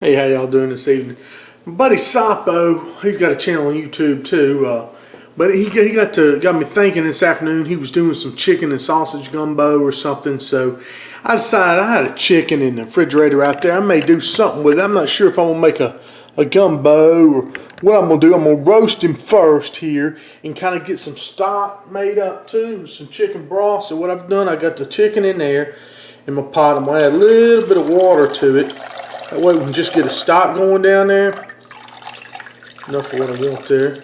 Hey, how y'all doing this evening? My buddy Sapo, he's got a channel on YouTube too, but he got me thinking this afternoon. He was doing some chicken and sausage gumbo or something, so I decided I had a chicken in the refrigerator out there. I may do something with it. I'm not sure if I'm gonna make a gumbo or what I'm gonna do. I'm gonna roast him first here and kind of get some stock made up too, some chicken broth. So what I've done, I got the chicken in there in my pot. I'm gonna add a little bit of water to it. That way we can just get a stock going down there. Enough of what I want there.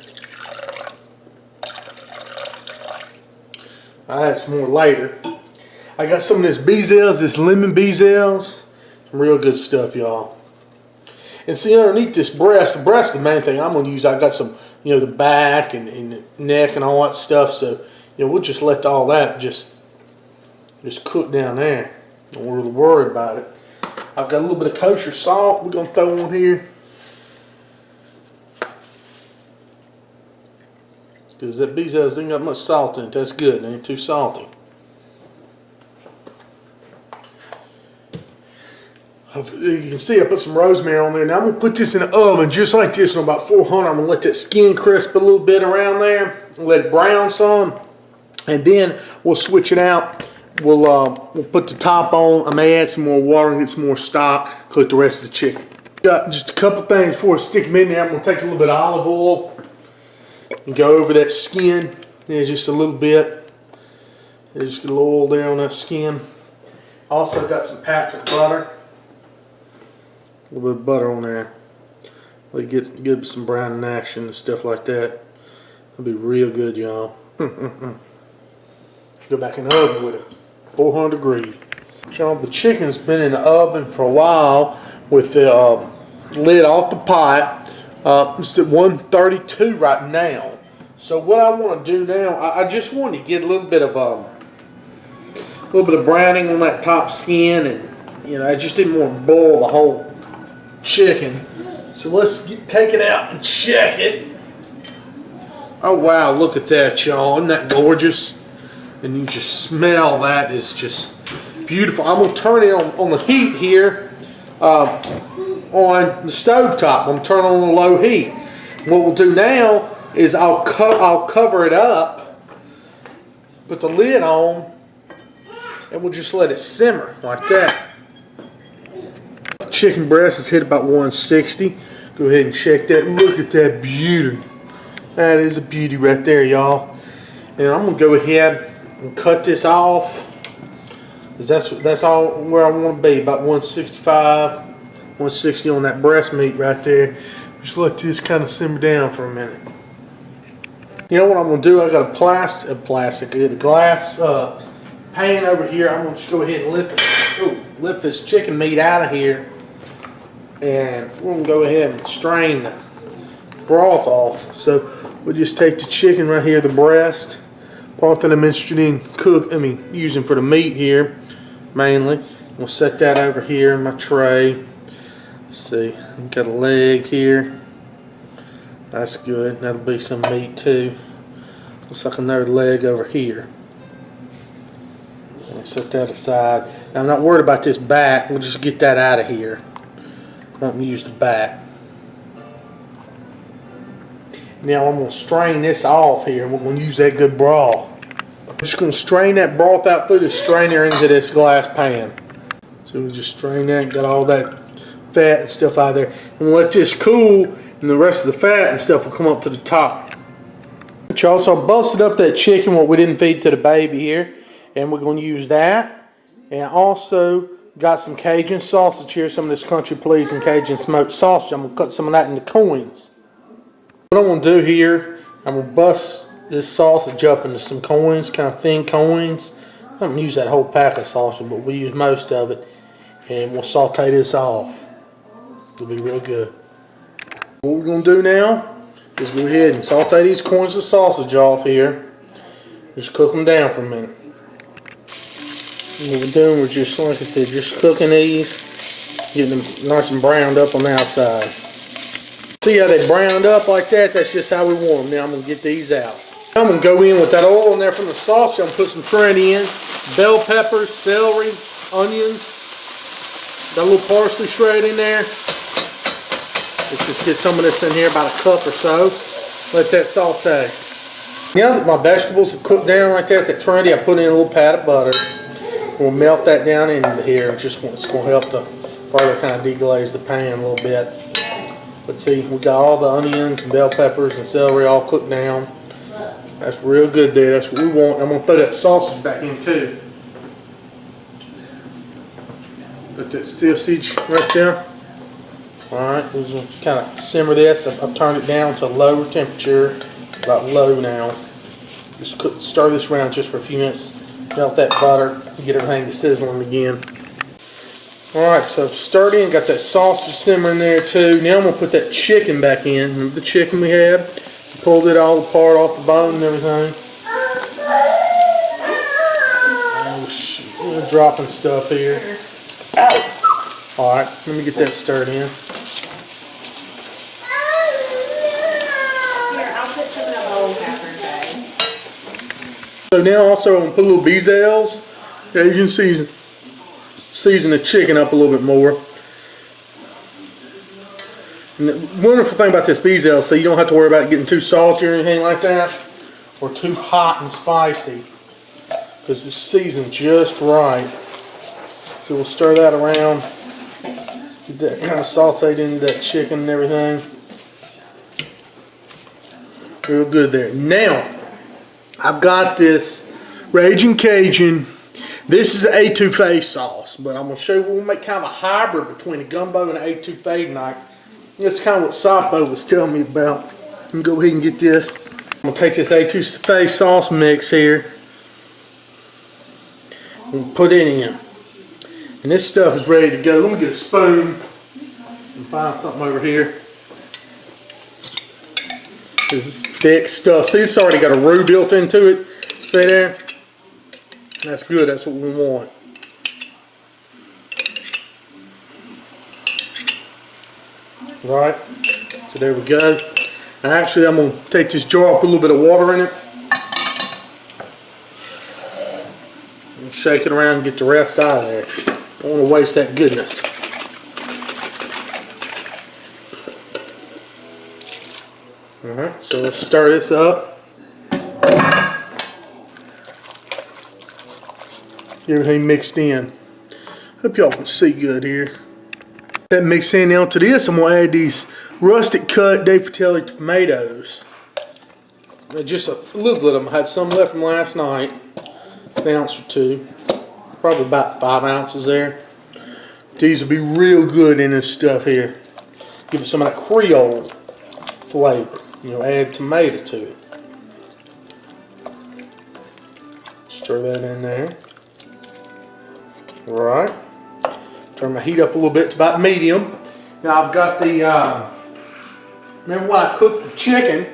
I'll add some more later. I got some of this bezels, this lemon bezels. Some real good stuff, y'all. And see underneath this breast, the breast is the main thing I'm going to use. I got some, the back and the neck and all that stuff. So, we'll just let all that just cook down there. Don't really worry about it. I've got a little bit of kosher salt we're going to throw on here. Because that bezels ain't got much salt in it. That's good. It ain't too salty. You can see I put some rosemary on there. Now I'm going to put this in the oven just like this on about 400. I'm going to let that skin crisp a little bit around there. Let it brown some. And then we'll switch it out. We'll put the top on. I may add some more water and get some more stock. Cook the rest of the chicken. Got just a couple things before I stick them in there. I'm going to take a little bit of olive oil and go over that skin. There's just a little bit. There's just a little oil there on that skin. Also got some pats of butter. A little bit of butter on there. Like get some brown action and stuff like that. That'll be real good, y'all. Go back in the oven with it. 400 degrees. Y'all, the chicken's been in the oven for a while with the lid off the pot. It's at 132 right now. So what I want to do now, I just want to get a little bit of browning on that top skin, and I just didn't want to boil the whole chicken. So let's take it out and check it. Oh wow, look at that, y'all. Isn't that gorgeous? And you just smell that. It's just beautiful. I'm going to turn it on the heat here on the stove top. I'm going to turn it on the low heat. What we'll do now is I'll cover it up, put the lid on, and we'll just let it simmer like that. The chicken breast is hit about 160. Go ahead and check that. Look at that beauty. That is a beauty right there, y'all. And I'm going to go ahead and cut this off, because that's all where I want to be, about 165, 160 on that breast meat right there. Just let this kind of simmer down for a minute. You know what I'm going to do? I got a glass pan over here. I'm going to just go ahead and lift this chicken meat out of here, and we're going to go ahead and strain the broth off. So we'll just take the chicken right here, the breast. Part that I'm interested in using for the meat here, mainly. We'll set that over here in my tray. Let's see, I've got a leg here. That's good. That'll be some meat too. Looks like another leg over here. I'll set that aside. Now, I'm not worried about this back. We'll just get that out of here. Won't use the back. Now I'm going to strain this off here. We're going to use that good broth. I'm just going to strain that broth out through the strainer into this glass pan. So we'll just strain that and get all that fat and stuff out of there. And we'll let this cool, and the rest of the fat and stuff will come up to the top. Y'all, so I busted up that chicken, what we didn't feed to the baby here. And we're going to use that. And I also got some Cajun sausage here, some of this country pleasing Cajun smoked sausage. I'm going to cut some of that into coins. What I'm going to do here, I'm going to bust this sausage up into some coins, kind of thin coins. I don't use that whole pack of sausage, but we use most of it. And we'll saute this off. It'll be real good. What we're going to do now is go ahead and saute these coins of sausage off here. Just cook them down for a minute. And what we're doing, we're just, like I said, just cooking these, getting them nice and browned up on the outside. See how they browned up like that? That's just how we want them. Now I'm going to get these out. I'm going to go in with that oil in there from the sausage. I'm going to put some trinity in, bell peppers, celery, onions. Got a little parsley shred in there. Let's just get some of this in here, about a cup or so. Let that saute. Now that my vegetables have cooked down like that trinity, I put in a little pat of butter. We'll melt that down into here. It's going to help to further kind of deglaze the pan a little bit. But see, we got all the onions and bell peppers and celery all cooked down. That's real good there. That's what we want. I'm going to throw that sausage back in too. Put that sausage right there. Alright, we're going to kind of simmer this. I've turned it down to low temperature. About low now. Just stir this around just for a few minutes. Melt that butter. Get everything to sizzling again. Alright, so I've stirred in. Got that sausage simmering there too. Now I'm going to put that chicken back in. Remember the chicken we had? Pulled it all apart off the bone and everything. Oh shit. We're dropping stuff here. Ow! Alright, let me get that stirred in. So now also I'm going to put a little bezels. Cajun season the chicken up a little bit more. And the wonderful thing about this bezel is so you don't have to worry about getting too salty or anything like that, or too hot and spicy, because it's seasoned just right. So we'll stir that around, get that kind of sauteed into that chicken and everything. Real good there. Now, I've got this Ragin Cajun. This is the etouffee sauce, but I'm going to show you, we'll make kind of a hybrid between a gumbo and an etouffee tonight. That's kind of what Sapo was telling me about. You can go ahead and get this. I'm going to take this etouffee sauce mix here and put it in. And this stuff is ready to go. Let me get a spoon and find something over here. This is thick stuff. See, it's already got a roux built into it. See there? That's good. That's what we want. Right. So there we go. And actually, I'm going to take this jar, put a little bit of water in it. And shake it around and get the rest out of there. Don't want to waste that goodness. Alright, so let's stir this up. Get everything mixed in. Hope y'all can see good here. That mixed in now to this, I'm going to add these rustic cut Dave Fratelli tomatoes. Just a little bit of them. I had some left from last night. An ounce or two. Probably about 5 ounces there. These will be real good in this stuff here. Give it some of that Creole flavor. You know, add tomato to it. Stir that in there. Right. Turn my heat up a little bit to about medium. Now I've got the, remember when I cooked the chicken,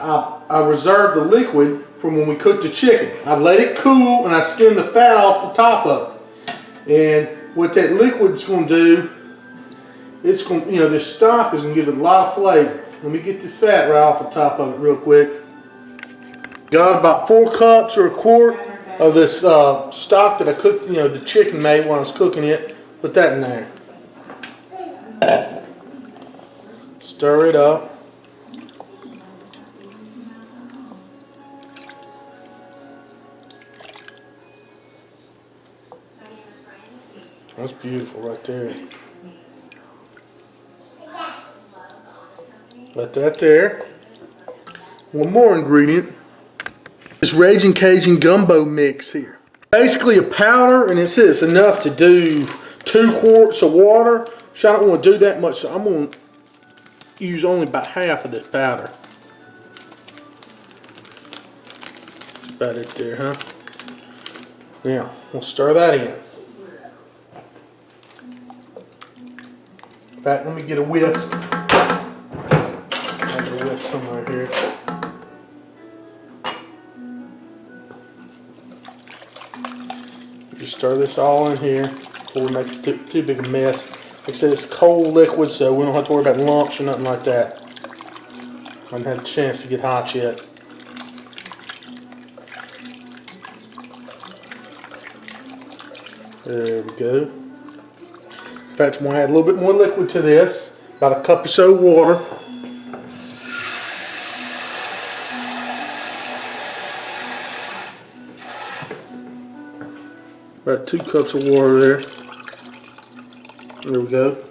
I reserved the liquid from when we cooked the chicken. I let it cool and I skimmed the fat off the top of it. And what that liquid's going to do, it's going, you know, this stock is going to give it a lot of flavor. Let me get the fat right off the top of it real quick. Got about 4 cups or a quart of this stock that I cooked, you know, the chicken made when I was cooking it. Put that in there. Stir it up. That's beautiful right there. Let that there. One more ingredient. This Ragin Cajun gumbo mix here. Basically a powder, and it says enough to do 2 quarts of water. So I don't want to do that much, so I'm going to use only about half of this powder. That's about it there, huh? Now, we'll stir that in. In fact, let me get a whisk. I'll get a whisk somewhere here. Just stir this all in here before we make it too big a mess. Like I said, it's cold liquid, so we don't have to worry about lumps or nothing like that. I haven't had a chance to get hot yet. There we go. In fact, I'm going to add a little bit more liquid to this. About a cup or so of water. About 2 cups of water there. There we go.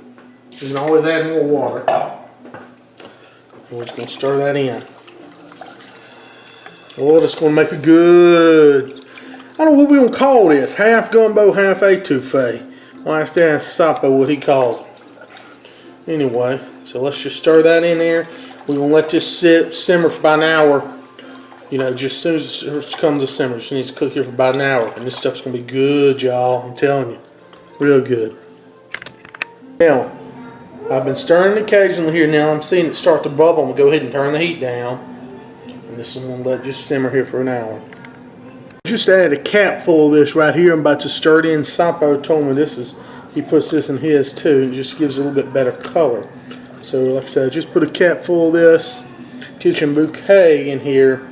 You can always add more water. And we're just going to stir that in. Oh, that's going to make a good, I don't know what we're going to call this. Half gumbo, half etouffee. Well, I asked Sapo what he calls it. Anyway, so let's just stir that in there. We're going to let this simmer for about an hour. You know, just as soon as it comes to simmer, it needs to cook here for about an hour. And this stuff's going to be good, y'all. I'm telling you. Real good. Now, I've been stirring occasionally here. Now I'm seeing it start to bubble. I'm going to go ahead and turn the heat down. And this is going to let it just simmer here for an hour. Just add a cap full of this right here. I'm about to stir it in. Sapo told me this is, he puts this in his too. It just gives it a little bit better color. So like I said, just put a cap full of this kitchen bouquet in here.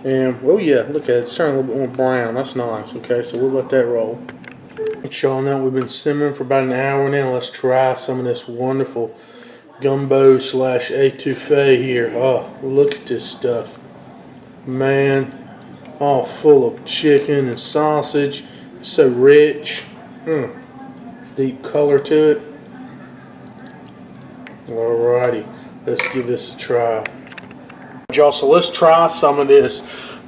And, oh yeah, look at it. It's turning a little bit more brown. That's nice. Okay, so we'll let that roll. Y'all know we've been simmering for about an hour now. Let's try some of this wonderful gumbo / etouffee here. Oh, look at this stuff. Man, all full of chicken and sausage. So rich. Deep color to it. Alrighty, let's give this a try. Y'all, so let's try some of this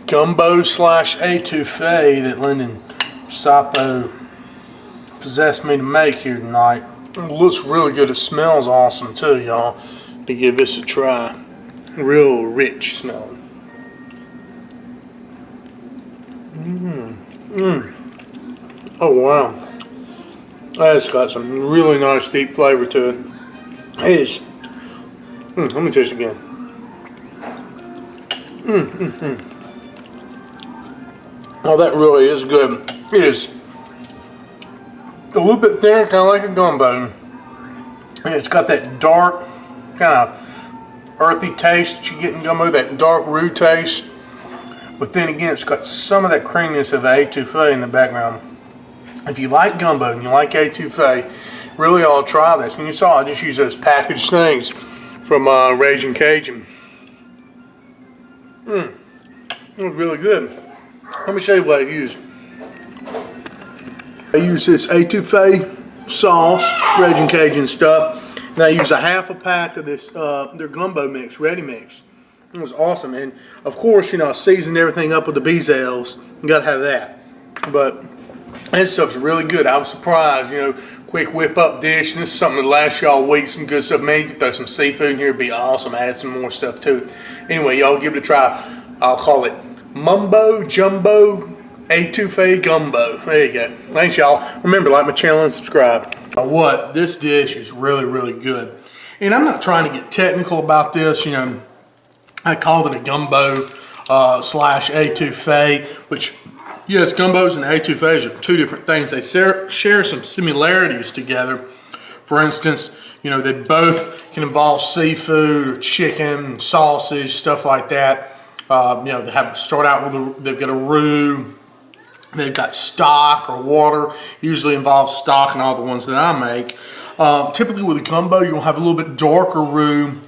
gumbo / etouffee that Lyndon Sapo possessed me to make here tonight. It looks really good. It smells awesome too, y'all. To give this a try. Real rich smelling. Oh wow. That's got some really nice deep flavor to it. It is. Let me taste it again. Oh, that really is good. It is a little bit thinner, kind of like a gumbo. And it's got that dark, kind of earthy taste that you get in gumbo, that dark roux taste. But then again, it's got some of that creaminess of the etouffee in the background. If you like gumbo and you like etouffee, really ought to try this. And you saw I just used those packaged things from Ragin Cajun. It was really good. Let me show you what I used. I use this etouffee sauce, Ragin Cajun stuff, and I use a half a pack of this their gumbo mix, ready mix. It was awesome, and of course, you know, I seasoned everything up with the bezels. You gotta have that. But this stuff's really good. I was surprised, you know, quick whip up dish, and this is something that lasts y'all a week. Some good stuff. Man, you could throw some seafood in here, it'd be awesome. Add some more stuff to it. Anyway, y'all give it a try. I'll call it Mumbo Jumbo Etouffee Gumbo. There you go. Thanks, y'all. Remember, like my channel and subscribe. What? This dish is really, really good. And I'm not trying to get technical about this. You know, I called it a gumbo / etouffee, which, yes, gumbos and etouffees are two different things. They share some similarities together. For instance, you know, they both can involve seafood or chicken, sausage, stuff like that. You know, they start out with they've got a roux. They've got stock or water. Usually involves stock in all the ones that I make. Typically with a gumbo, you'll have a little bit darker roux,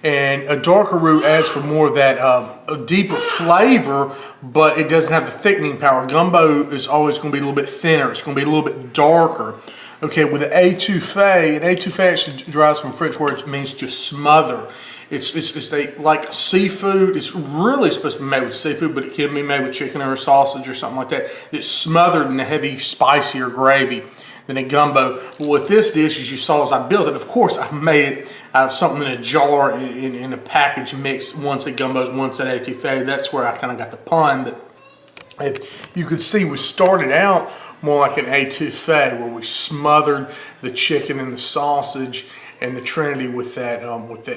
and a darker roux adds for more of that a deeper flavor, but it doesn't have the thickening power. Gumbo is always going to be a little bit thinner. It's going to be a little bit darker. Okay, with the etouffee, and etouffee actually derives from a French word. It means to smother. It's like seafood. It's really supposed to be made with seafood, but it can be made with chicken or sausage or something like that. It's smothered in a heavy, spicier gravy than a gumbo. But with this dish, as you saw as I built it, of course I made it out of something in a jar, in a package mix. Once at gumbo, once at etouffee. That's where I kind of got the pun. But if you could see, we started out more like an etouffee, where we smothered the chicken and the sausage and the trinity with that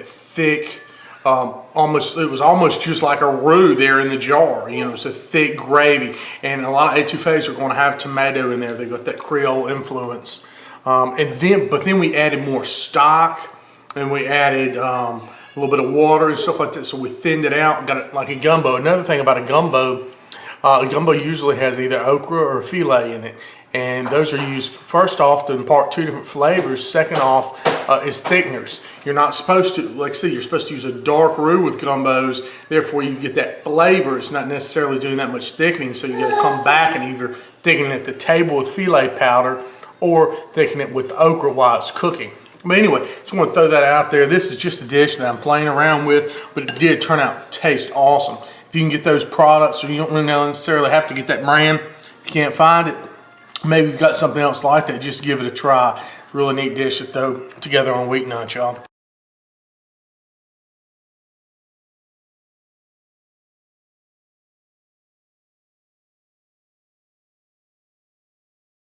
thick, it was almost just like a roux there in the jar. You know, it's a thick gravy, and a lot of etouffees are going to have tomato in there. They got that Creole influence, but then we added more stock, and we added a little bit of water and stuff like that. So we thinned it out, got it like a gumbo. Another thing about a gumbo usually has either okra or filet in it. And those are used, first off, to impart 2 different flavors. Second off, is thickeners. You're not supposed to, like I said, you're supposed to use a dark roux with gumbos. Therefore, you get that flavor. It's not necessarily doing that much thickening. So you got to come back and either thicken it at the table with filet powder or thicken it with the okra while it's cooking. But anyway, just want to throw that out there. This is just a dish that I'm playing around with, but it did turn out to taste awesome. If you can get those products, or you don't really necessarily have to get that brand, if you can't find it, maybe you've got something else like that, just give it a try. It's a really neat dish to throw together on weeknight, y'all.